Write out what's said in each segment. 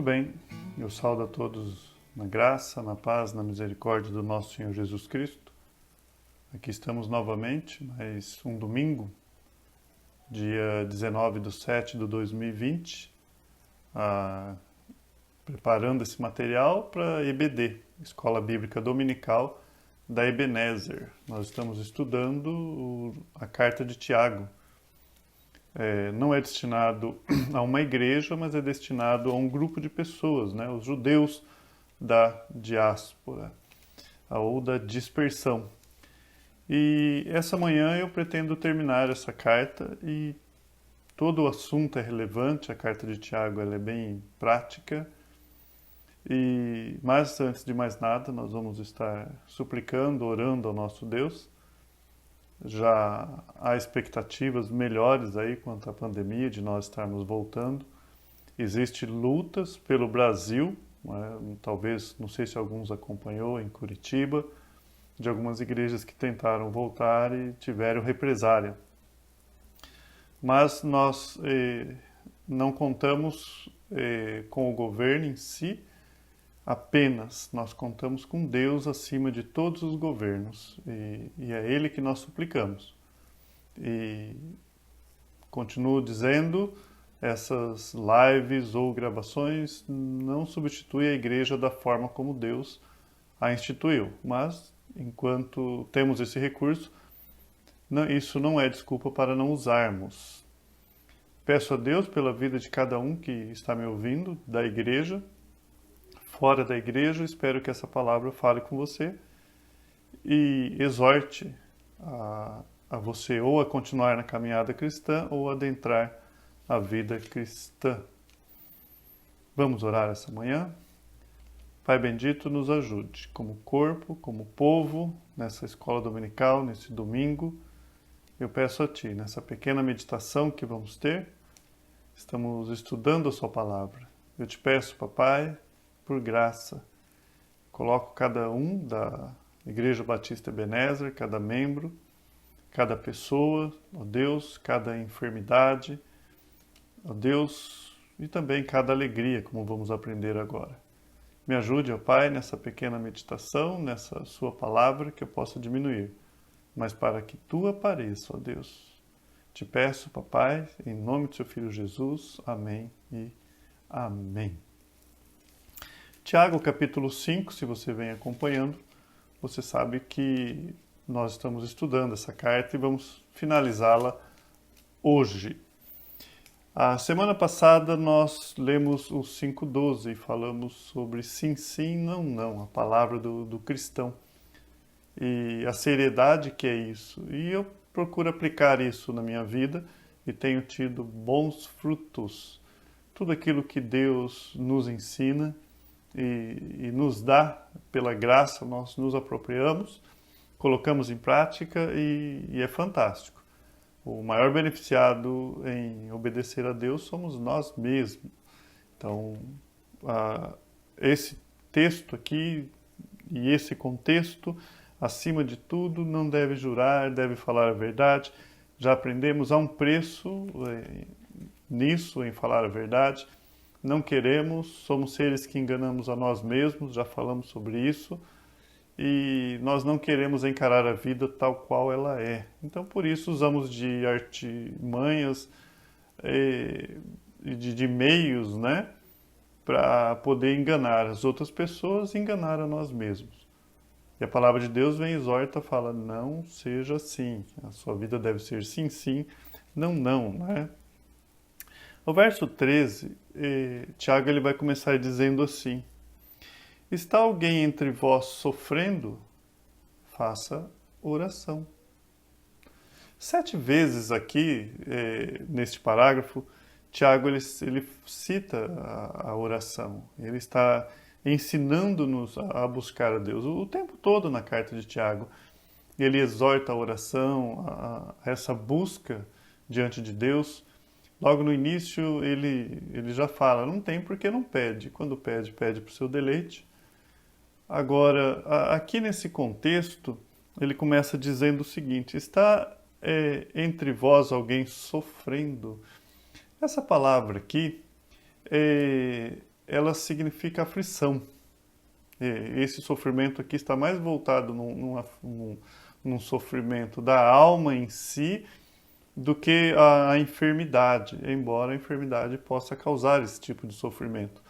Muito bem, eu saúdo a todos na graça, na paz, na misericórdia do nosso Senhor Jesus Cristo. Aqui estamos novamente, mais um domingo, dia 19/7/2020, preparando esse material para a EBD, Escola Bíblica Dominical da Ebenezer. Nós estamos estudando a Carta de Tiago. Não é destinado a uma igreja, mas é destinado a um grupo de pessoas, né? Os judeus da diáspora ou da dispersão. E essa manhã eu pretendo terminar essa carta e todo o assunto é relevante, a carta de Tiago ela é bem prática. Mas antes de mais nada, nós vamos estar suplicando, orando ao nosso Deus. Já há expectativas melhores aí quanto à pandemia, de nós estarmos voltando. Existem lutas pelo Brasil, né? Talvez, não sei se alguns acompanhou, em Curitiba, de algumas igrejas que tentaram voltar e tiveram represália. Mas nós não contamos com o governo em si, apenas nós contamos com Deus acima de todos os governos e é Ele que nós suplicamos. E continuo dizendo, essas lives ou gravações não substituem a igreja da forma como Deus a instituiu, mas enquanto temos esse recurso, isso não é desculpa para não usarmos. Peço a Deus pela vida de cada um que está me ouvindo, da igreja, fora da igreja, espero que essa palavra fale com você e exorte a você ou a continuar na caminhada cristã ou adentrar a vida cristã. Vamos orar essa manhã? Pai bendito, nos ajude, como corpo, como povo, nessa escola dominical, nesse domingo. Eu peço a Ti, nessa pequena meditação que vamos ter, estamos estudando a Sua palavra. Eu te peço, Papai, por graça, coloco cada um da Igreja Batista Ebenezer, cada membro, cada pessoa, ó Deus, cada enfermidade, ó Deus, e também cada alegria, como vamos aprender agora. Me ajude, ó Pai, nessa pequena meditação, nessa Sua palavra, que eu possa diminuir, mas para que Tu apareça, ó Deus. Te peço, Papai, em nome do Seu Filho Jesus, amém e amém. Tiago, capítulo 5, se você vem acompanhando, você sabe que nós estamos estudando essa carta e vamos finalizá-la hoje. A semana passada nós lemos o 5:12 e falamos sobre sim, sim, não, não, a palavra do cristão e a seriedade que é isso. E eu procuro aplicar isso na minha vida e tenho tido bons frutos. Tudo aquilo que Deus nos ensina e nos dá pela graça, nós nos apropriamos, colocamos em prática e é fantástico. O maior beneficiado em obedecer a Deus somos nós mesmos. Então, esse texto aqui e esse contexto, acima de tudo, não deve jurar, deve falar a verdade. Já aprendemos, há um preço nisso, em falar a verdade. Não queremos, somos seres que enganamos a nós mesmos, já falamos sobre isso, e nós não queremos encarar a vida tal qual ela é. Então, por isso, usamos de artimanhas e de meios, né, para poder enganar as outras pessoas e enganar a nós mesmos. E a palavra de Deus vem e exorta, fala, não seja assim, a sua vida deve ser sim, sim, não, não, né? No verso 13, Tiago ele vai começar dizendo assim: está alguém entre vós sofrendo? Faça oração. 7 vezes aqui, neste parágrafo, Tiago ele cita a oração. Ele está ensinando-nos a buscar a Deus. O tempo todo na carta de Tiago, ele exorta a oração, a essa busca diante de Deus. Logo no início, ele já fala, não tem porque não pede. Quando pede, pede para o seu deleite. Agora, aqui nesse contexto, ele começa dizendo o seguinte, está entre vós alguém sofrendo? Essa palavra aqui é ela significa aflição. Esse sofrimento aqui está mais voltado num sofrimento da alma em si do que a enfermidade, embora a enfermidade possa causar esse tipo de sofrimento.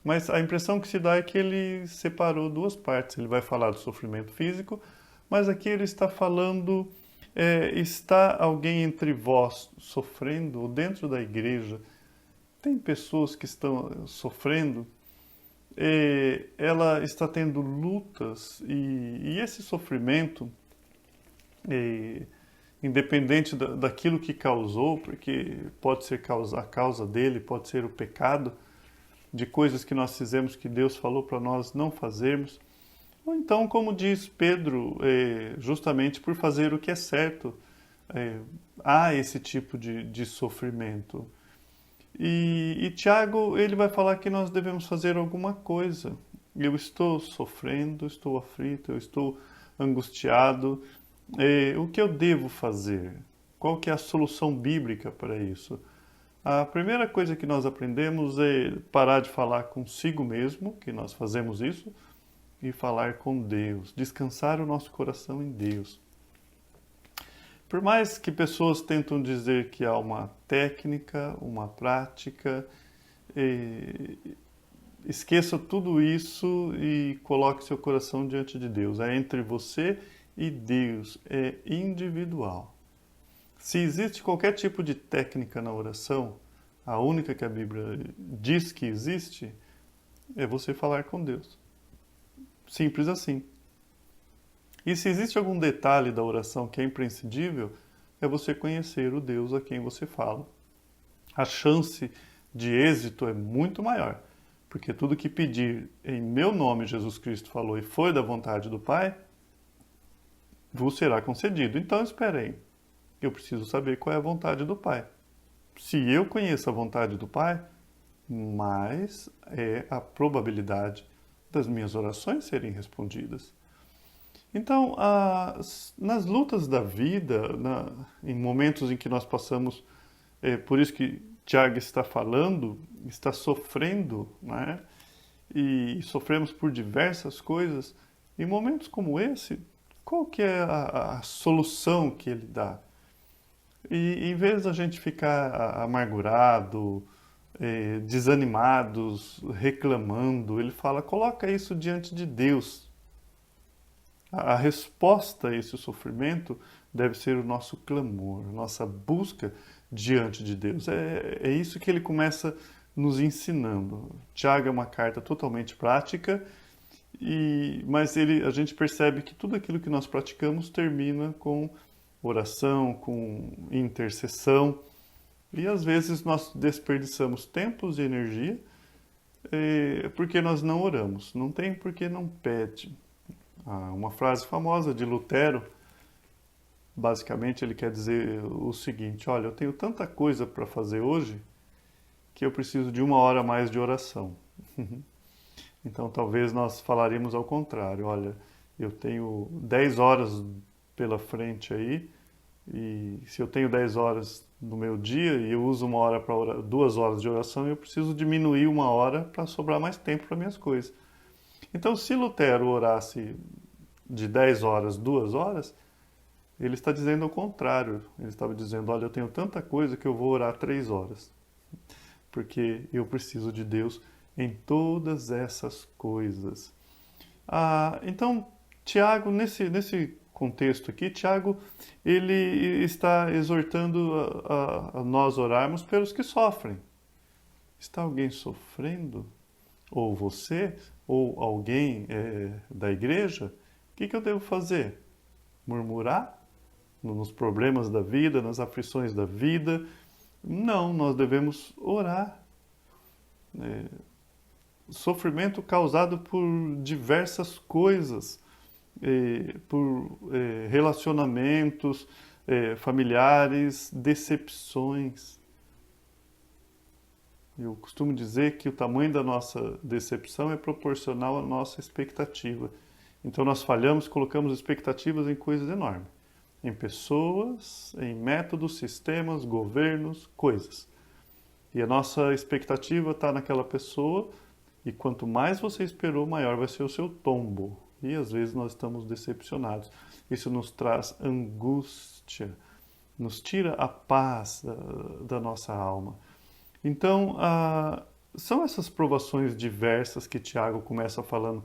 Mas a impressão que se dá é que ele separou duas partes. Ele vai falar do sofrimento físico, mas aqui ele está falando, está alguém entre vós sofrendo, ou dentro da igreja, tem pessoas que estão sofrendo, ela está tendo lutas, e esse sofrimento, independente daquilo que causou, porque pode ser a causa dele, pode ser o pecado, de coisas que nós fizemos que Deus falou para nós não fazermos. Ou então, como diz Pedro, justamente por fazer o que é certo, há esse tipo de sofrimento. E Tiago, ele vai falar que nós devemos fazer alguma coisa. Eu estou sofrendo, estou aflito, eu estou angustiado. O que eu devo fazer? Qual que é a solução bíblica para isso? A primeira coisa que nós aprendemos é parar de falar consigo mesmo, que nós fazemos isso, e falar com Deus, descansar o nosso coração em Deus. Por mais que pessoas tentam dizer que há uma técnica, uma prática, esqueça tudo isso e coloque seu coração diante de Deus. É entre você e Deus, é individual. Se existe qualquer tipo de técnica na oração, a única que a Bíblia diz que existe é você falar com Deus. Simples assim. E se existe algum detalhe da oração que é imprescindível, é você conhecer o Deus a quem você fala. A chance de êxito é muito maior, porque tudo que pedir em meu nome, Jesus Cristo falou, e foi da vontade do Pai, vos será concedido. Então, espere aí. Eu preciso saber qual é a vontade do Pai. Se eu conheço a vontade do Pai, mais é a probabilidade das minhas orações serem respondidas. Então, nas lutas da vida, em momentos em que nós passamos, por isso que Tiago está falando, está sofrendo, né? E sofremos por diversas coisas, em momentos como esse, qual que é a solução que ele dá? E em vez da gente ficar amargurado, desanimados, reclamando, ele fala, coloca isso diante de Deus. A resposta a esse sofrimento deve ser o nosso clamor, nossa busca diante de Deus. É isso que ele começa nos ensinando. Tiago é uma carta totalmente prática, mas a gente percebe que tudo aquilo que nós praticamos termina com oração, com intercessão. E às vezes nós desperdiçamos tempos e energia porque nós não oramos. Não tem porque não pede. Uma frase famosa de Lutero, basicamente ele quer dizer o seguinte, olha, eu tenho tanta coisa para fazer hoje que eu preciso de 1 hora a mais de oração. Então talvez nós falaríamos ao contrário, olha, eu tenho 10 horas pela frente aí, e se eu tenho 10 horas no meu dia e eu uso 1 hora para orar, 2 horas de oração, eu preciso diminuir 1 hora para sobrar mais tempo para minhas coisas. Então, se Lutero orasse de 10 horas, 2 horas, ele está dizendo o contrário. Ele estava dizendo, olha, eu tenho tanta coisa que eu vou orar 3 horas. Porque eu preciso de Deus em todas essas coisas. Então, Tiago, nesse contexto aqui, Tiago, ele está exortando a nós orarmos pelos que sofrem. Está alguém sofrendo? Ou você? Ou alguém da igreja? O que eu devo fazer? Murmurar nos problemas da vida, nas aflições da vida? Não, nós devemos orar. Sofrimento causado por diversas coisas, por relacionamentos familiares, decepções. Eu costumo dizer que o tamanho da nossa decepção é proporcional à nossa expectativa. Então nós falhamos, colocamos expectativas em coisas enormes. Em pessoas, em métodos, sistemas, governos, coisas. E a nossa expectativa está naquela pessoa E quanto mais você esperou, maior vai ser o seu tombo. E às vezes nós estamos decepcionados. Isso nos traz angústia, nos tira a paz da nossa alma. Então, são essas provações diversas que Tiago começa falando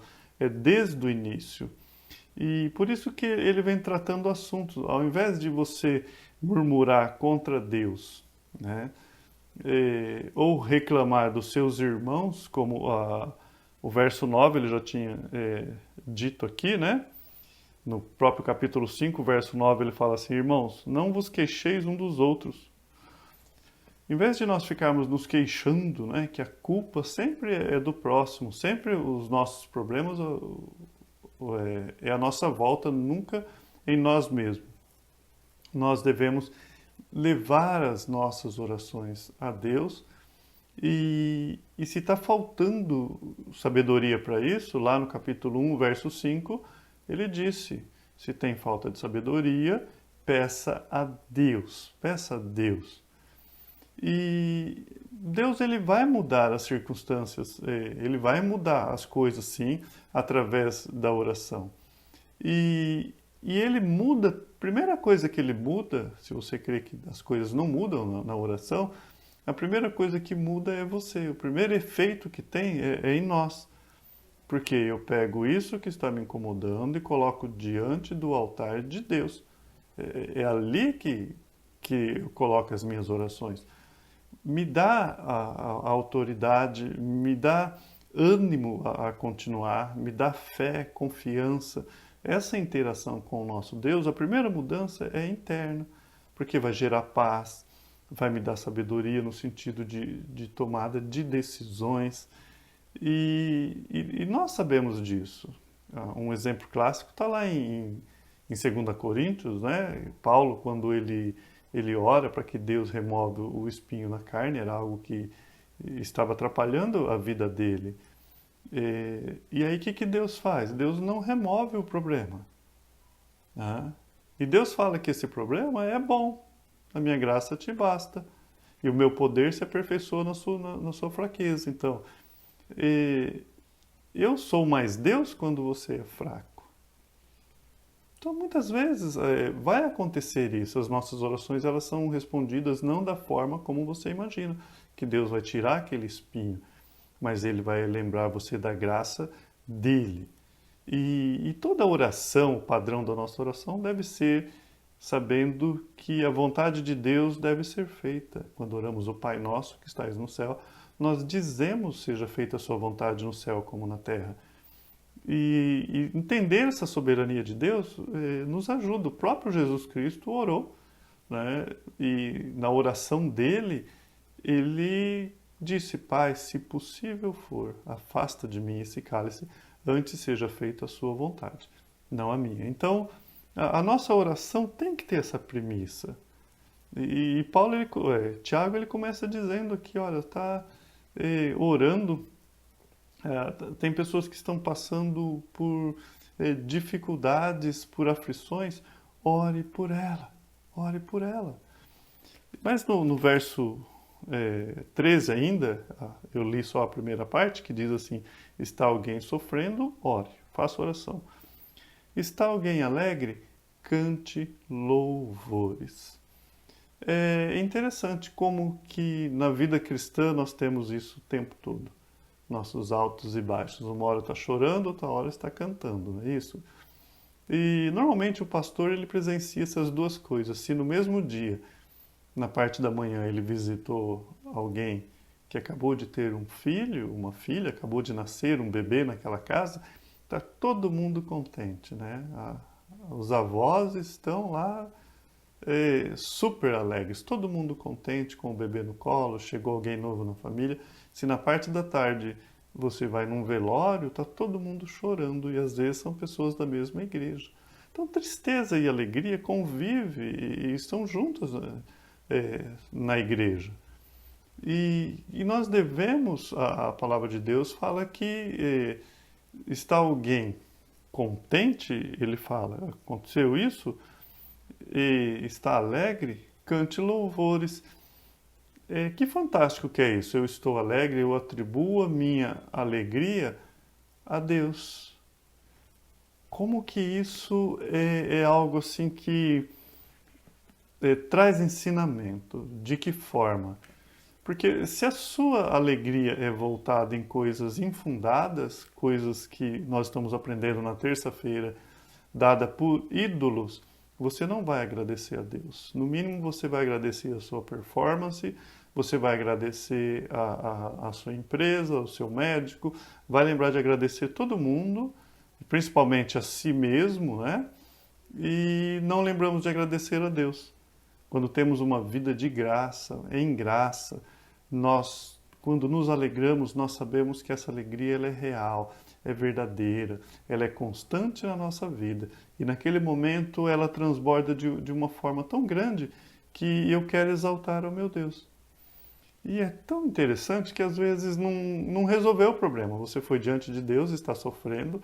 desde o início. E por isso que ele vem tratando assuntos. Ao invés de você murmurar contra Deus, né? Ou reclamar dos seus irmãos, como o verso 9 ele já tinha dito aqui, né? No próprio capítulo 5, verso 9, ele fala assim: irmãos, não vos queixeis um dos outros. Em vez de nós ficarmos nos queixando, né, que a culpa sempre é do próximo, sempre os nossos problemas é a nossa volta, nunca em nós mesmos. Nós devemos levar as nossas orações a Deus e se está faltando sabedoria para isso, lá no capítulo 1, verso 5, ele disse, se tem falta de sabedoria, peça a Deus, peça a Deus. E Deus ele vai mudar as circunstâncias, ele vai mudar as coisas sim, através da oração. E ele muda, a primeira coisa que ele muda, se você crê que as coisas não mudam na oração, a primeira coisa que muda é você. O primeiro efeito que tem é em nós. Porque eu pego isso que está me incomodando e coloco diante do altar de Deus. É ali que eu coloco as minhas orações. Me dá a autoridade, me dá ânimo a continuar, me dá fé, confiança. Essa interação com o nosso Deus, a primeira mudança é interna, porque vai gerar paz, vai me dar sabedoria no sentido de tomada de decisões. E nós sabemos disso. Um exemplo clássico está lá em 2 Coríntios, né? Paulo, quando ele ora para que Deus remove o espinho na carne, era algo que estava atrapalhando a vida dele. E aí o que Deus faz? Deus não remove o problema. Né? E Deus fala que esse problema é bom, a minha graça te basta, e o meu poder se aperfeiçoa na sua fraqueza. Então, eu sou mais Deus quando você é fraco. Então, muitas vezes vai acontecer isso. As nossas orações elas são respondidas não da forma como você imagina, que Deus vai tirar aquele espinho, mas Ele vai lembrar você da graça dele. E toda oração, o padrão da nossa oração deve ser sabendo que a vontade de Deus deve ser feita. Quando oramos o Pai Nosso que estais no céu, nós dizemos seja feita a sua vontade no céu como na terra. E entender essa soberania de Deus nos ajuda. O próprio Jesus Cristo orou, né? E na oração dele, ele disse: Pai, se possível for, afasta de mim esse cálice, antes seja feita a sua vontade, não a minha. Então, a nossa oração tem que ter essa premissa. E Paulo, Tiago, ele começa dizendo aqui, olha, está orando. Tem pessoas que estão passando por dificuldades, por aflições, ore por ela, ore por ela. Mas no verso 13 ainda, eu li só a primeira parte, que diz assim, está alguém sofrendo, ore, faça oração. Está alguém alegre, cante louvores. É interessante como que na vida cristã nós temos isso o tempo todo. Nossos altos e baixos. Uma hora está chorando, outra hora está cantando, não é isso? E normalmente o pastor ele presencia essas duas coisas. Se no mesmo dia, na parte da manhã, ele visitou alguém que acabou de ter um filho, uma filha, acabou de nascer um bebê naquela casa, está todo mundo contente, né? Os avós estão lá super alegres, todo mundo contente com o bebê no colo, chegou alguém novo na família. Se na parte da tarde você vai num velório, está todo mundo chorando e às vezes são pessoas da mesma igreja. Então tristeza e alegria convivem e estão juntas na igreja. E nós devemos, a palavra de Deus fala que está alguém contente, ele fala, aconteceu isso, e está alegre, cante louvores. que fantástico que é isso. Eu estou alegre, eu atribuo a minha alegria a Deus. Como que isso é algo assim que traz ensinamento? De que forma? Porque se a sua alegria é voltada em coisas infundadas, coisas que nós estamos aprendendo na terça-feira, dada por ídolos, você não vai agradecer a Deus. No mínimo, você vai agradecer a sua performance, você vai agradecer a sua empresa, o seu médico, vai lembrar de agradecer todo mundo, principalmente a si mesmo, né? E não lembramos de agradecer a Deus. Quando temos uma vida de graça, em graça, nós, quando nos alegramos, nós sabemos que essa alegria ela é real, é verdadeira, ela é constante na nossa vida. E naquele momento ela transborda de uma forma tão grande que eu quero exaltar o meu Deus. E é tão interessante que às vezes não resolveu o problema. Você foi diante de Deus, está sofrendo,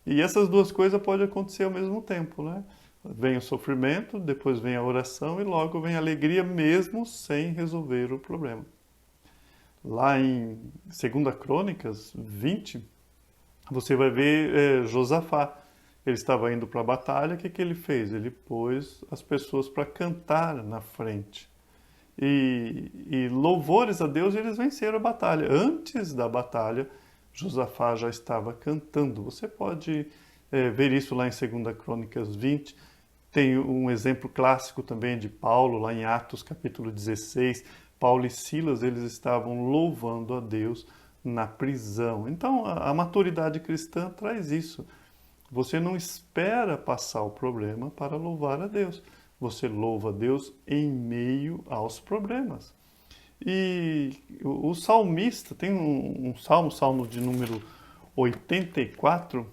e essas duas coisas podem acontecer ao mesmo tempo, né? Vem o sofrimento, depois vem a oração e logo vem a alegria mesmo sem resolver o problema. Lá em 2 Crônicas 20, você vai ver Josafá. Ele estava indo para a batalha, o que ele fez? Ele pôs as pessoas para cantar na frente. E louvores a Deus, eles venceram a batalha. Antes da batalha, Josafá já estava cantando. Você pode ver isso lá em 2 Crônicas 20. Tem um exemplo clássico também de Paulo, lá em Atos capítulo 16. Paulo e Silas, eles estavam louvando a Deus na prisão. Então, a maturidade cristã traz isso. Você não espera passar o problema para louvar a Deus. Você louva a Deus em meio aos problemas. E o salmista, tem um salmo de número 84,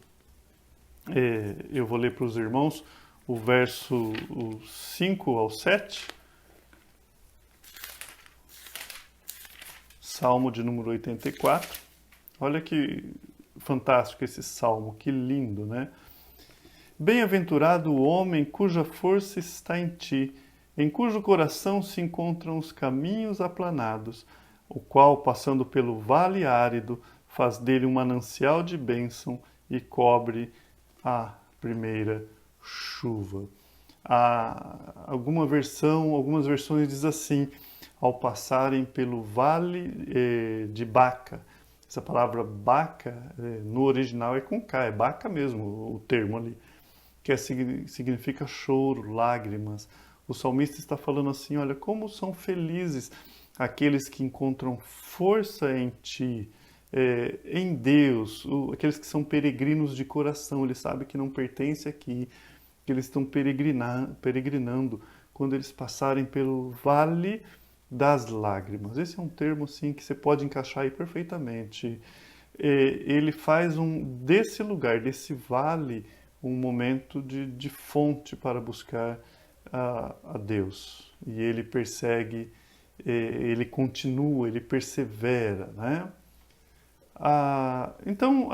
eu vou ler para os irmãos o verso 5 ao 7. Salmo de número 84. Olha que fantástico esse salmo, que lindo, né? Bem-aventurado o homem cuja força está em ti, em cujo coração se encontram os caminhos aplanados, o qual, passando pelo vale árido, faz dele um manancial de bênção e cobre a primeira chuva. Algumas versões diz assim: ao passarem pelo vale de Baca. Essa palavra Baca, no original é com K, é Baca mesmo o termo ali, que significa choro, lágrimas. O salmista está falando assim, olha, como são felizes aqueles que encontram força em ti, em Deus, aqueles que são peregrinos de coração, eles sabem que não pertence aqui, que eles estão peregrinando quando eles passarem pelo vale das lágrimas. Esse é um termo assim que você pode encaixar aí perfeitamente. Ele faz desse lugar, desse vale, um momento de fonte para buscar a Deus. E ele persegue, ele continua, ele persevera, né? Então,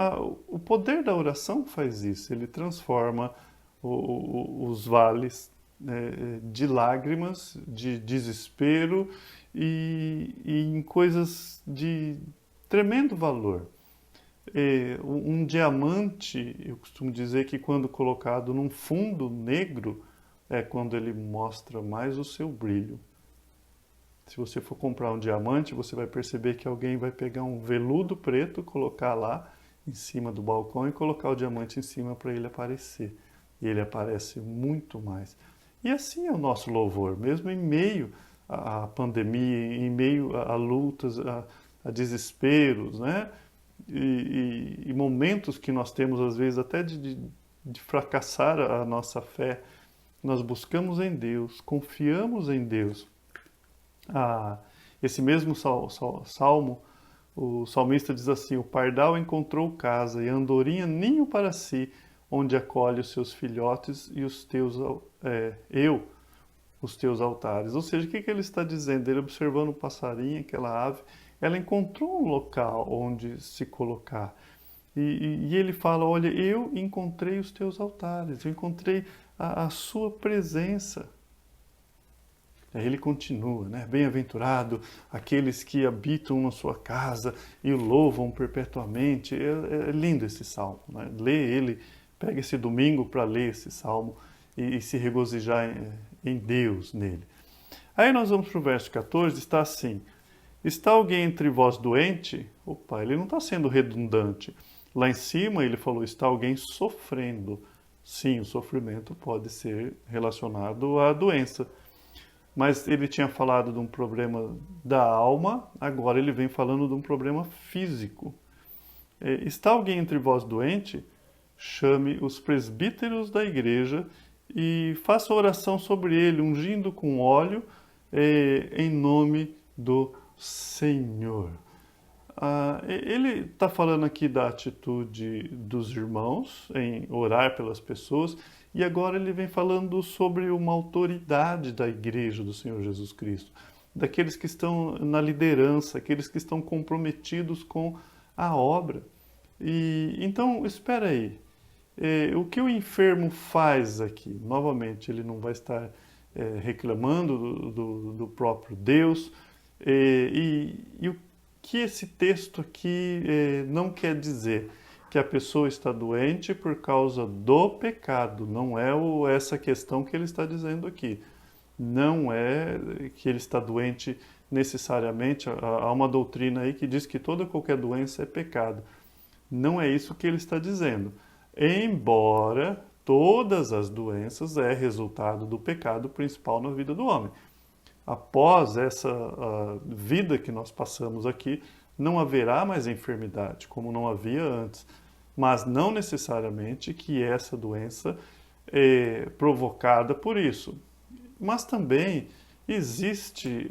o poder da oração faz isso, ele transforma os vales de lágrimas, de desespero e em coisas de tremendo valor. Um diamante, eu costumo dizer que quando colocado num fundo negro, é quando ele mostra mais o seu brilho. Se você for comprar um diamante, você vai perceber que alguém vai pegar um veludo preto, colocar lá em cima do balcão e colocar o diamante em cima para ele aparecer. E ele aparece muito mais. E assim é o nosso louvor, mesmo em meio à pandemia, em meio a lutas, a desesperos, né? E momentos que nós temos, às vezes, até de fracassar a nossa fé, nós buscamos em Deus, confiamos em Deus. Esse mesmo salmo, o salmista diz assim: o pardal encontrou casa e a andorinha ninho para si, onde acolhe os seus filhotes e os teus altares. Ou seja, o que ele está dizendo? Ele observando o passarinho, aquela ave, ela encontrou um local onde se colocar. E ele fala, olha, eu encontrei os teus altares, eu encontrei a sua presença. Aí ele continua, né? Bem-aventurado aqueles que habitam na sua casa e o louvam perpetuamente. É lindo esse salmo, né? Lê ele, pega esse domingo para ler esse salmo e se regozijar em Deus nele. Aí nós vamos para o verso 14, está assim: está alguém entre vós doente? Opa, ele não está sendo redundante. Lá em cima ele falou: está alguém sofrendo. Sim, o sofrimento pode ser relacionado à doença. Mas ele tinha falado de um problema da alma, agora ele vem falando de um problema físico. Está alguém entre vós doente? Chame os presbíteros da igreja e faça oração sobre ele, ungindo com óleo, em nome do Senhor. Ele está falando aqui da atitude dos irmãos em orar pelas pessoas, e agora ele vem falando sobre uma autoridade da igreja do Senhor Jesus Cristo, daqueles que estão na liderança, aqueles que estão comprometidos com a obra. E então, espera aí, o que o enfermo faz aqui? Novamente, ele não vai estar reclamando do próprio Deus, e o que esse texto aqui não quer dizer? Que a pessoa está doente por causa do pecado, não é essa questão que ele está dizendo aqui. Não é que ele está doente necessariamente, há uma doutrina aí que diz que toda qualquer doença é pecado. Não é isso que ele está dizendo. Embora todas as doenças é resultado do pecado principal na vida do homem. Após essa vida que nós passamos aqui, não haverá mais enfermidade, como não havia antes. Mas não necessariamente que essa doença é provocada por isso. Mas também existe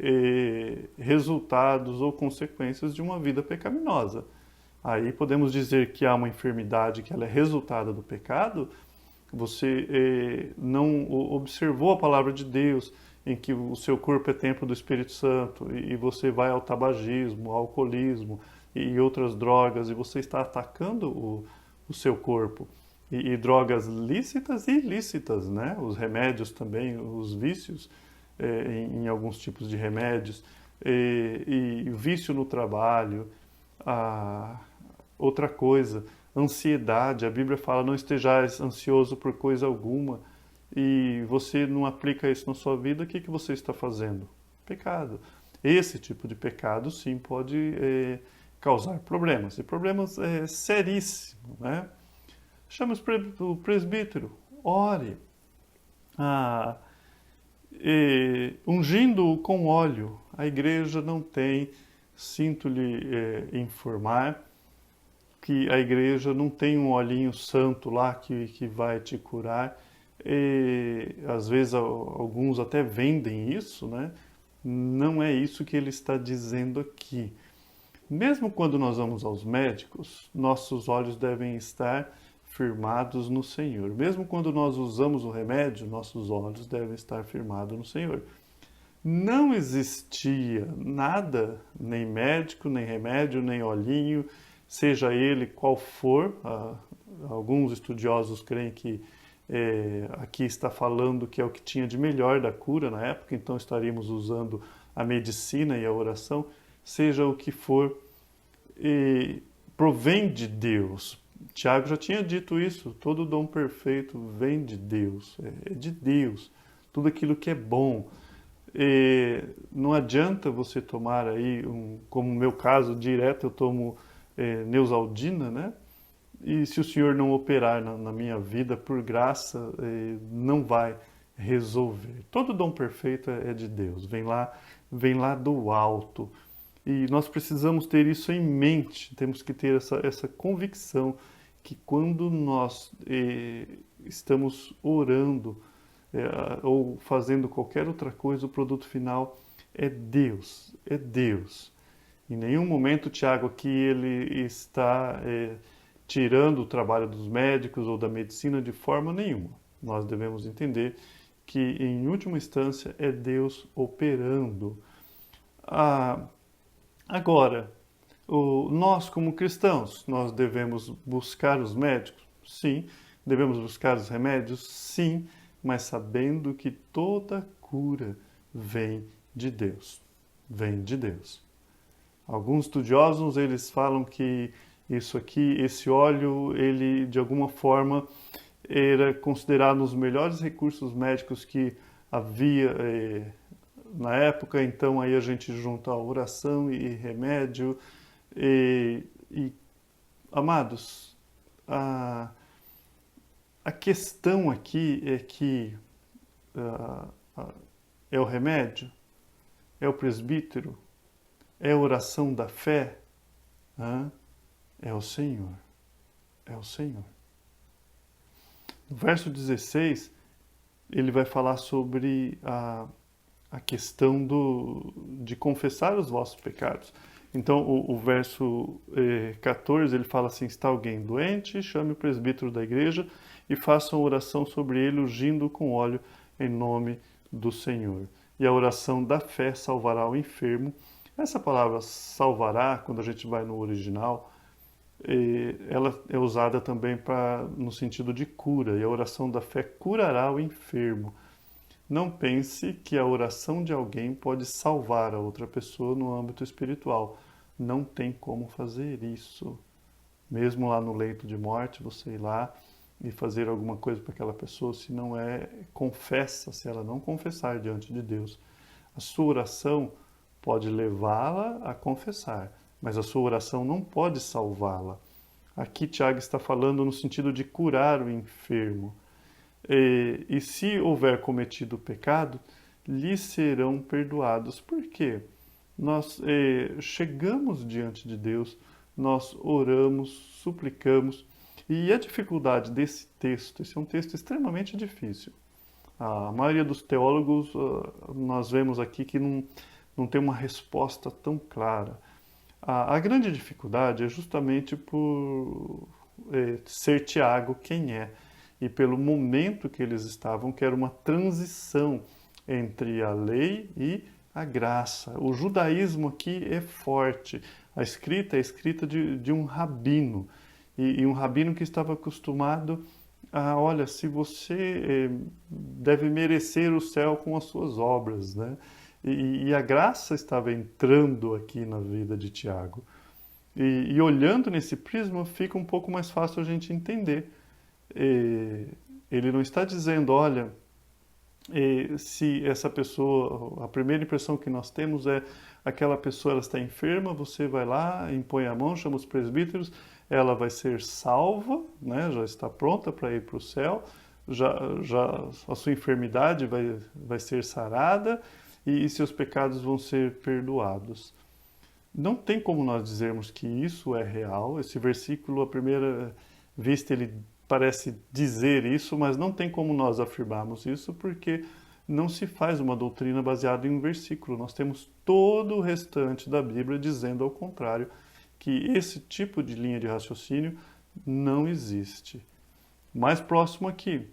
resultados ou consequências de uma vida pecaminosa. Aí podemos dizer que há uma enfermidade que ela é resultado do pecado. Você não observou a palavra de Deus, em que o seu corpo é templo do Espírito Santo, e você vai ao tabagismo, ao alcoolismo e outras drogas, e você está atacando o seu corpo. E drogas lícitas e ilícitas, né? Os remédios também, os vícios em alguns tipos de remédios, e vício no trabalho. Outra coisa, ansiedade. A Bíblia fala: não estejais ansioso por coisa alguma. E você não aplica isso na sua vida, o que você está fazendo? Pecado. Esse tipo de pecado, sim, pode causar problemas. E problemas seríssimos, né? Chame o presbítero, ore. Ungindo-o com óleo. A igreja não tem, sinto-lhe informar, que a igreja não tem um olhinho santo lá que vai te curar. Às vezes alguns até vendem isso, né? Não é isso que ele está dizendo aqui. Mesmo quando nós vamos aos médicos, nossos olhos devem estar firmados no Senhor. Mesmo quando nós usamos o remédio, nossos olhos devem estar firmados no Senhor. Não existia nada, nem médico, nem remédio, nem olhinho, seja ele qual for. Alguns estudiosos creem que aqui está falando que é o que tinha de melhor da cura na época, então estaríamos usando a medicina e a oração. Seja o que for, provém de Deus. Tiago já tinha dito isso: todo dom perfeito vem de Deus, é de Deus, tudo aquilo que é bom. Não adianta você tomar aí, como no meu caso, direto eu tomo Neosaldina, né? E se o Senhor não operar na minha vida, por graça, não vai resolver. Todo dom perfeito é de Deus, vem lá do alto. E nós precisamos ter isso em mente, temos que ter essa convicção que quando nós estamos orando ou fazendo qualquer outra coisa, o produto final é Deus, é Deus. Em nenhum momento, Tiago, aqui ele está tirando o trabalho dos médicos ou da medicina de forma nenhuma. Nós devemos entender que, em última instância, é Deus operando. Agora, nós como cristãos, nós devemos buscar os médicos? Sim. Devemos buscar os remédios? Sim. Mas sabendo que toda cura vem de Deus. Vem de Deus. Alguns estudiosos, eles falam que isso aqui, esse óleo, ele de alguma forma era considerado um dos melhores recursos médicos que havia na época. Então aí a gente junta a oração e remédio. E amados, a questão aqui é que é o remédio, é o presbítero, é a oração da fé, é o Senhor, é o Senhor. No verso 16, ele vai falar sobre a questão de confessar os vossos pecados. Então, o verso 14, ele fala assim: está alguém doente, chame o presbítero da igreja e faça uma oração sobre ele, ungindo com óleo em nome do Senhor. E a oração da fé salvará o enfermo. Essa palavra salvará, quando a gente vai no original, ela é usada também no sentido de cura. E a oração da fé curará o enfermo. Não pense que a oração de alguém pode salvar a outra pessoa no âmbito espiritual. Não tem como fazer isso. Mesmo lá no leito de morte, você ir lá e fazer alguma coisa para aquela pessoa, se não confessa, se ela não confessar diante de Deus. A sua oração pode levá-la a confessar, mas a sua oração não pode salvá-la. Aqui Tiago está falando no sentido de curar o enfermo. E se houver cometido pecado, lhe serão perdoados. Por quê? Nós chegamos diante de Deus, nós oramos, suplicamos, e a dificuldade desse texto, esse é um texto extremamente difícil. A maioria dos teólogos, nós vemos aqui que não tem uma resposta tão clara. A grande dificuldade é justamente por ser Tiago quem é, e pelo momento que eles estavam, que era uma transição entre a lei e a graça. O judaísmo aqui é forte. A escrita é a escrita de um rabino. E um rabino que estava acostumado a, olha, se você deve merecer o céu com as suas obras, né? E a graça estava entrando aqui na vida de Tiago. E olhando nesse prisma, fica um pouco mais fácil a gente entender. Ele não está dizendo, olha, se essa pessoa, a primeira impressão que nós temos é aquela pessoa ela está enferma, você vai lá, impõe a mão, chama os presbíteros, ela vai ser salva, né, já está pronta para ir para o céu, já a sua enfermidade vai ser sarada e seus pecados vão ser perdoados. Não tem como nós dizermos que isso é real. Esse versículo, à primeira vista, ele parece dizer isso, mas não tem como nós afirmarmos isso, porque não se faz uma doutrina baseada em um versículo. Nós temos todo o restante da Bíblia dizendo ao contrário, que esse tipo de linha de raciocínio não existe. Mais próximo aqui,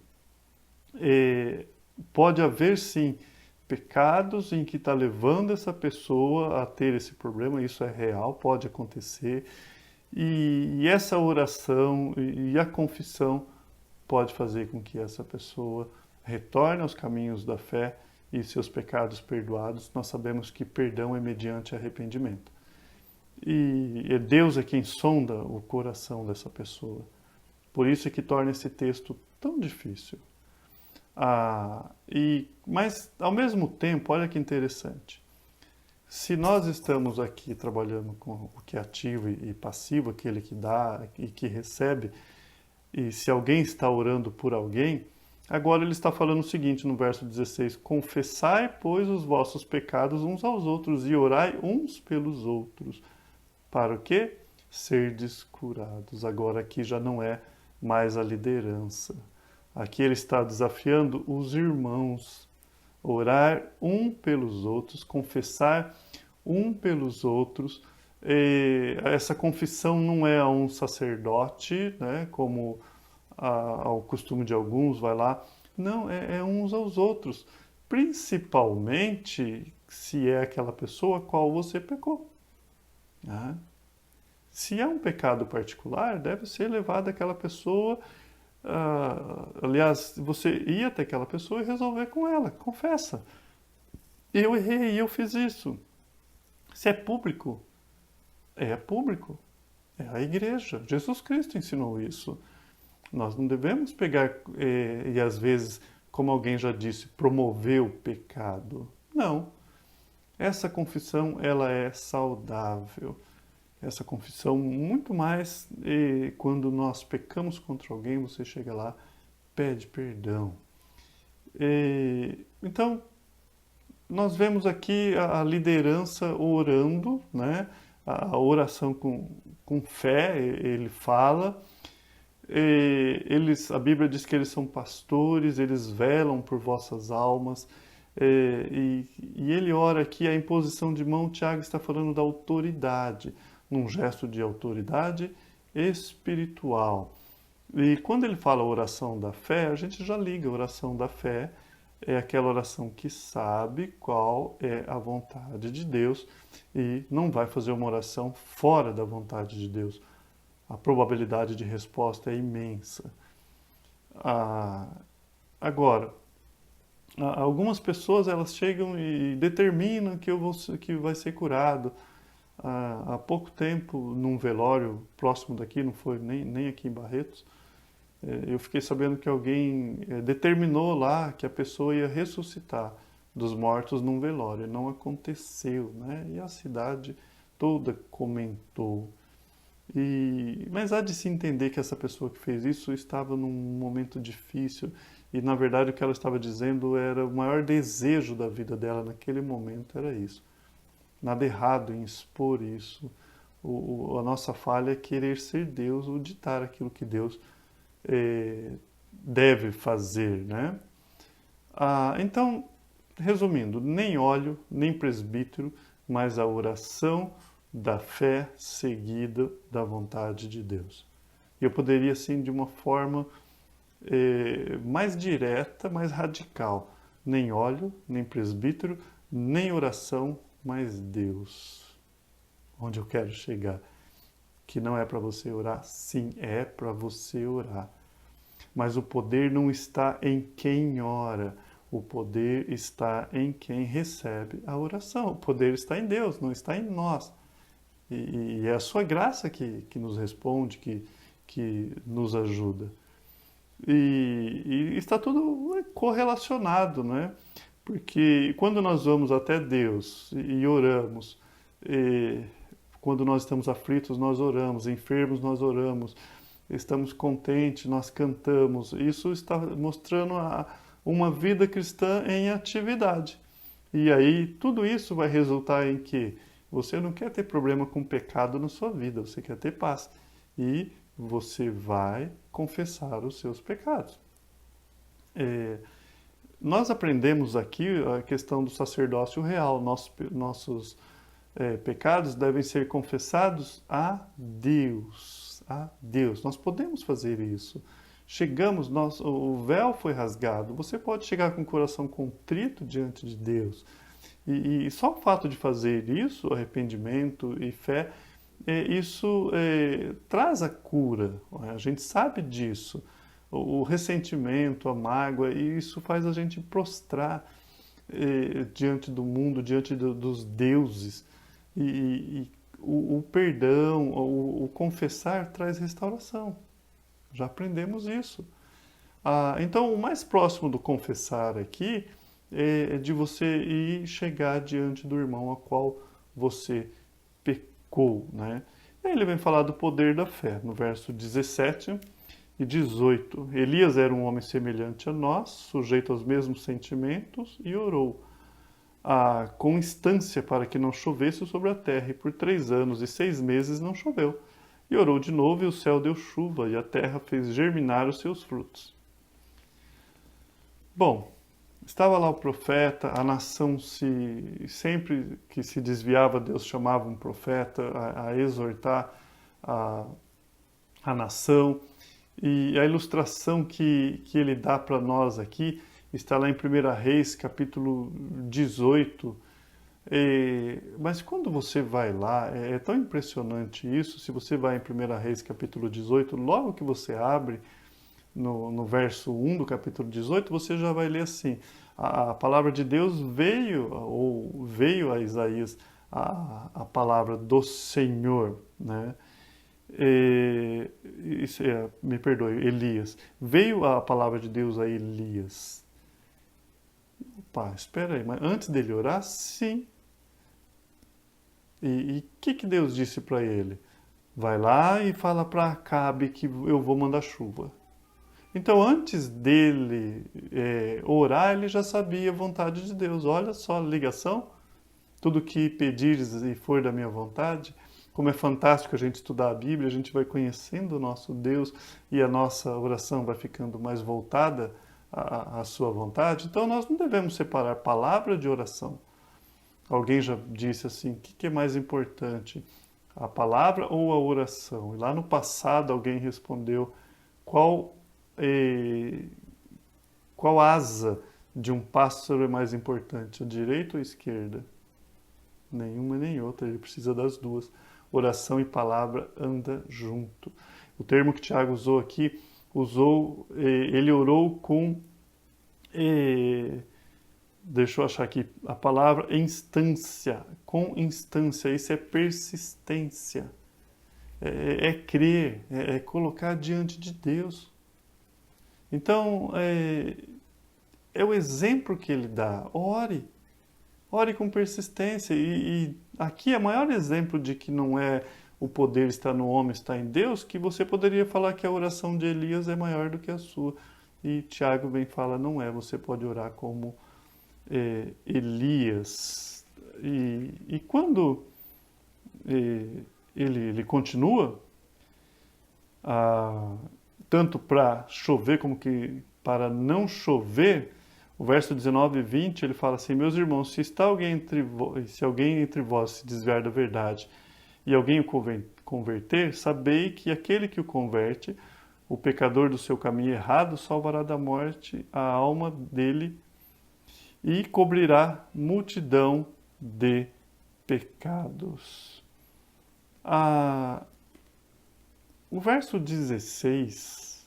pode haver sim pecados em que está levando essa pessoa a ter esse problema, isso é real, pode acontecer. E essa oração e a confissão pode fazer com que essa pessoa retorne aos caminhos da fé e seus pecados perdoados. Nós sabemos que perdão é mediante arrependimento. E Deus é quem sonda o coração dessa pessoa. Por isso é que torna esse texto tão difícil. Mas, ao mesmo tempo, olha que interessante. Se nós estamos aqui trabalhando com o que é ativo e passivo, aquele que dá e que recebe, e se alguém está orando por alguém, agora ele está falando o seguinte no verso 16: confessai, pois, os vossos pecados uns aos outros e orai uns pelos outros. Para o quê? Serdes curados. Agora aqui já não é mais a liderança. Aqui ele está desafiando os irmãos. Orar um pelos outros, confessar um pelos outros. Essa confissão não é a um sacerdote, né, como ao costume de alguns, vai lá. Não, é uns aos outros. Principalmente se é aquela pessoa a qual você pecou. Né? Se é um pecado particular, deve ser levado àquela pessoa. Aliás, você ir até aquela pessoa e resolver com ela, confessa. Eu errei, eu fiz isso. Se é público, é público. É a igreja. Jesus Cristo ensinou isso. Nós não devemos pegar e às vezes, como alguém já disse, promover o pecado. Não. Essa confissão, ela é saudável. Essa confissão, muito mais quando nós pecamos contra alguém, você chega lá, pede perdão. Então, nós vemos aqui a liderança orando, né? A oração com fé, ele fala. A Bíblia diz que eles são pastores, eles velam por vossas almas. E ele ora aqui, a imposição de mão, Tiago está falando da autoridade, num gesto de autoridade espiritual. E quando ele fala oração da fé, a gente já liga a oração da fé, é aquela oração que sabe qual é a vontade de Deus e não vai fazer uma oração fora da vontade de Deus. A probabilidade de resposta é imensa. Agora, algumas pessoas elas chegam e determinam que vai ser curado. Há pouco tempo, num velório próximo daqui, não foi nem aqui em Barretos, eu fiquei sabendo que alguém determinou lá que a pessoa ia ressuscitar dos mortos num velório. Não aconteceu, né? E a cidade toda comentou. Mas há de se entender que essa pessoa que fez isso estava num momento difícil e, na verdade, o que ela estava dizendo era o maior desejo da vida dela naquele momento era isso. Nada errado em expor isso. A nossa falha é querer ser Deus ou ditar aquilo que Deus deve fazer, né? Então, resumindo, nem óleo, nem presbítero, mas a oração da fé seguida da vontade de Deus. Eu poderia, assim, de uma forma mais direta, mais radical, nem óleo, nem presbítero, nem oração, mas Deus. Onde eu quero chegar. Que não é para você orar? Sim, é para você orar. Mas o poder não está em quem ora. O poder está em quem recebe a oração. O poder está em Deus, não está em nós. E é a sua graça que nos responde, que nos ajuda. E está tudo correlacionado, né? Porque quando nós vamos até Deus e oramos, quando nós estamos aflitos, nós oramos, enfermos, nós oramos, estamos contentes, nós cantamos. Isso está mostrando uma vida cristã em atividade. E aí tudo isso vai resultar em que você não quer ter problema com pecado na sua vida, você quer ter paz. E você vai confessar os seus pecados. Nós aprendemos aqui a questão do sacerdócio real. Nossos pecados devem ser confessados a Deus. A Deus. Nós podemos fazer isso. Chegamos, o véu foi rasgado. Você pode chegar com o coração contrito diante de Deus. E só o fato de fazer isso, arrependimento e fé, isso traz a cura. A gente sabe disso. O ressentimento, a mágoa, e isso faz a gente prostrar diante do mundo, diante dos deuses. E o perdão, o confessar traz restauração. Já aprendemos isso. Então, o mais próximo do confessar aqui é de você ir chegar diante do irmão a qual você pecou, né? E aí ele vem falar do poder da fé, no verso 17 e 18. Elias era um homem semelhante a nós, sujeito aos mesmos sentimentos, e orou com instância para que não chovesse sobre a terra, e por 3 anos e 6 meses não choveu. E orou de novo, e o céu deu chuva, e a terra fez germinar os seus frutos. Bom, estava lá o profeta, a nação sempre que se desviava, Deus chamava um profeta a exortar a nação. E a ilustração que ele dá para nós aqui está lá em 1 Reis, capítulo 18. Mas quando você vai lá, é tão impressionante isso. Se você vai em 1 Reis, capítulo 18, logo que você abre no verso 1 do capítulo 18, você já vai ler assim: A palavra de Deus veio a Isaías, a palavra do Senhor, né? Me perdoe, Elias. Veio a palavra de Deus a Elias. Opa, espera aí, mas antes dele orar, sim. E o que Deus disse para ele? Vai lá e fala para Acabe que eu vou mandar chuva. Então, antes dele orar, ele já sabia a vontade de Deus. Olha só a ligação. Tudo que pedires e for da minha vontade. Como é fantástico a gente estudar a Bíblia, a gente vai conhecendo o nosso Deus e a nossa oração vai ficando mais voltada à sua vontade. Então, nós não devemos separar palavra de oração. Alguém já disse assim, o que é mais importante, a palavra ou a oração? E lá no passado alguém respondeu, qual asa de um pássaro é mais importante, a direita ou a esquerda? Nenhuma nem outra, ele precisa das duas. Oração e palavra anda junto. O termo que Tiago usou aqui, ele orou com... Deixa eu achar aqui a palavra instância, com instância, isso é persistência, é crer, é colocar diante de Deus. Então, é o exemplo que ele dá, ore com persistência, e aqui é o maior exemplo de que não é o poder está no homem, está em Deus, que você poderia falar que a oração de Elias é maior do que a sua, e Tiago vem e fala, não é, você pode orar como Elias. E quando ele continua, tanto para chover como que para não chover, o verso 19 e 20 ele fala assim, meus irmãos, se alguém entre vós se desviar da verdade e alguém o converter, sabei que aquele que o converte, o pecador do seu caminho errado, salvará da morte a alma dele e cobrirá multidão de pecados. O verso 16,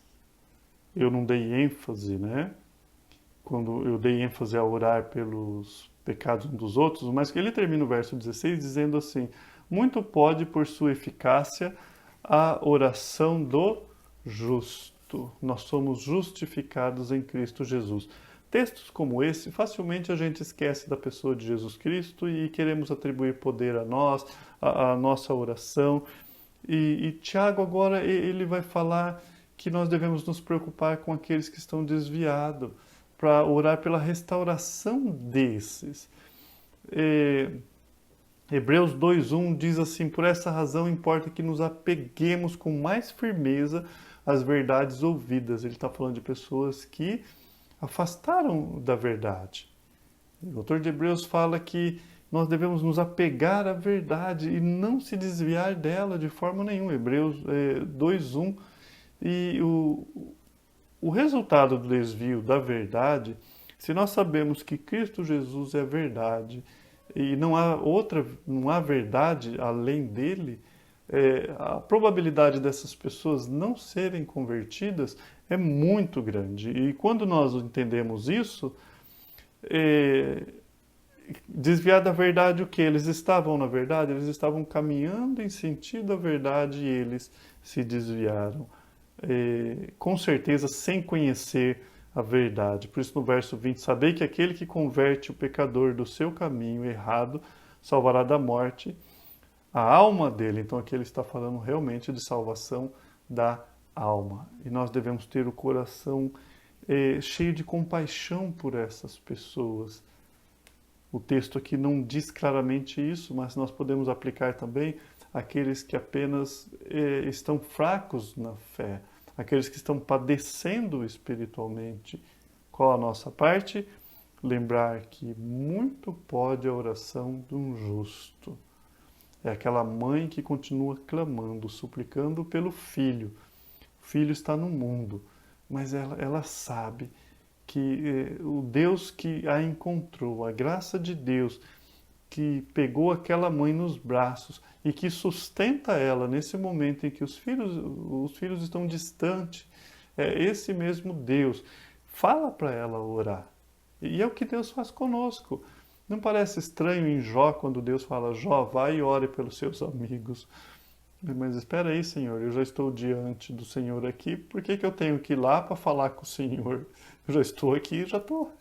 eu não dei ênfase, né? Quando eu dei ênfase a orar pelos pecados uns dos outros, mas que ele termina o verso 16 dizendo assim, muito pode por sua eficácia a oração do justo. Nós somos justificados em Cristo Jesus. Textos como esse, facilmente a gente esquece da pessoa de Jesus Cristo e queremos atribuir poder a nós, a nossa oração. E Tiago agora ele vai falar que nós devemos nos preocupar com aqueles que estão desviados, para orar pela restauração desses. Hebreus 2:1 diz assim, por essa razão importa que nos apeguemos com mais firmeza às verdades ouvidas. Ele está falando de pessoas que afastaram da verdade. O autor de Hebreus fala que nós devemos nos apegar à verdade e não se desviar dela de forma nenhuma. Hebreus 2:1. E o resultado do desvio da verdade, se nós sabemos que Cristo Jesus é verdade e não há verdade além dele, a probabilidade dessas pessoas não serem convertidas é muito grande. E quando nós entendemos isso, desviar da verdade o que? Eles estavam na verdade? Eles estavam caminhando em sentido à verdade e eles se desviaram. Com certeza sem conhecer a verdade. Por isso no verso 20, sabei que aquele que converte o pecador do seu caminho errado salvará da morte a alma dele. Então aqui ele está falando realmente de salvação da alma. E nós devemos ter o coração cheio de compaixão por essas pessoas. O texto aqui não diz claramente isso, mas nós podemos aplicar também aqueles que apenas estão fracos na fé, aqueles que estão padecendo espiritualmente. Qual a nossa parte? Lembrar que muito pode a oração de um justo. É aquela mãe que continua clamando, suplicando pelo filho. O filho está no mundo, mas ela sabe que o Deus que a encontrou, a graça de Deus, que pegou aquela mãe nos braços e que sustenta ela nesse momento em que os filhos estão distantes, é esse mesmo Deus. Fala para ela orar. E é o que Deus faz conosco. Não parece estranho em Jó, quando Deus fala, Jó, vai e ore pelos seus amigos. Mas espera aí, Senhor, eu já estou diante do Senhor aqui, por que que eu tenho que ir lá para falar com o Senhor? Eu já estou aqui, já estou.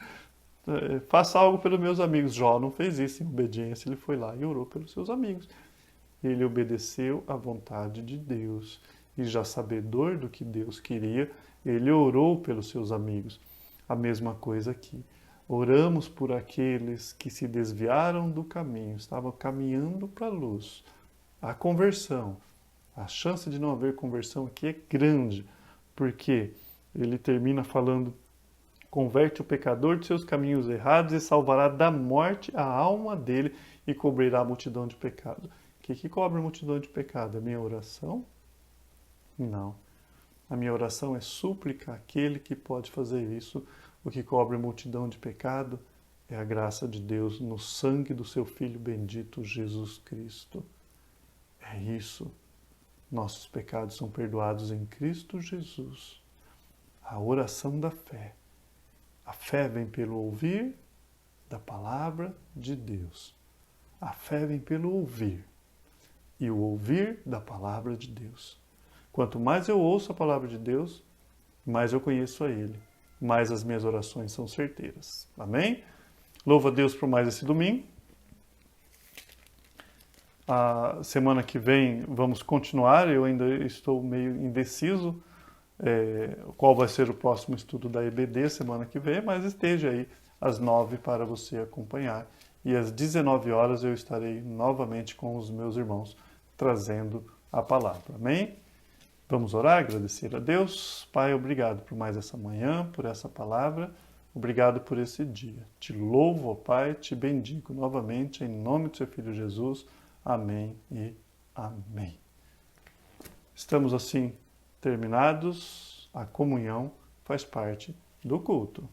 Faça algo pelos meus amigos. Jó não fez isso em obediência, ele foi lá e orou pelos seus amigos. Ele obedeceu à vontade de Deus. E já sabedor do que Deus queria, ele orou pelos seus amigos. A mesma coisa aqui. Oramos por aqueles que se desviaram do caminho, estavam caminhando para a luz. A conversão. A chance de não haver conversão aqui é grande, porque ele termina falando: converte o pecador de seus caminhos errados e salvará da morte a alma dele e cobrirá a multidão de pecado. O que cobre a multidão de pecado? A minha oração? Não. A minha oração é súplica àquele que pode fazer isso. O que cobre a multidão de pecado é a graça de Deus no sangue do seu Filho bendito Jesus Cristo. É isso. Nossos pecados são perdoados em Cristo Jesus. A oração da fé. A fé vem pelo ouvir da palavra de Deus. A fé vem pelo ouvir. E o ouvir da palavra de Deus. Quanto mais eu ouço a palavra de Deus, mais eu conheço a Ele. Mais as minhas orações são certeiras. Amém? Louvo a Deus por mais esse domingo. A semana que vem vamos continuar. Eu ainda estou meio indeciso qual vai ser o próximo estudo da EBD semana que vem, mas esteja aí às 9 para você acompanhar. E às 19 horas eu estarei novamente com os meus irmãos trazendo a palavra. Amém? Vamos orar, agradecer a Deus. Pai, obrigado por mais essa manhã, por essa palavra. Obrigado por esse dia. Te louvo, ó Pai, te bendigo novamente em nome do seu Filho Jesus. Amém e amém. Estamos assim terminados. A comunhão faz parte do culto.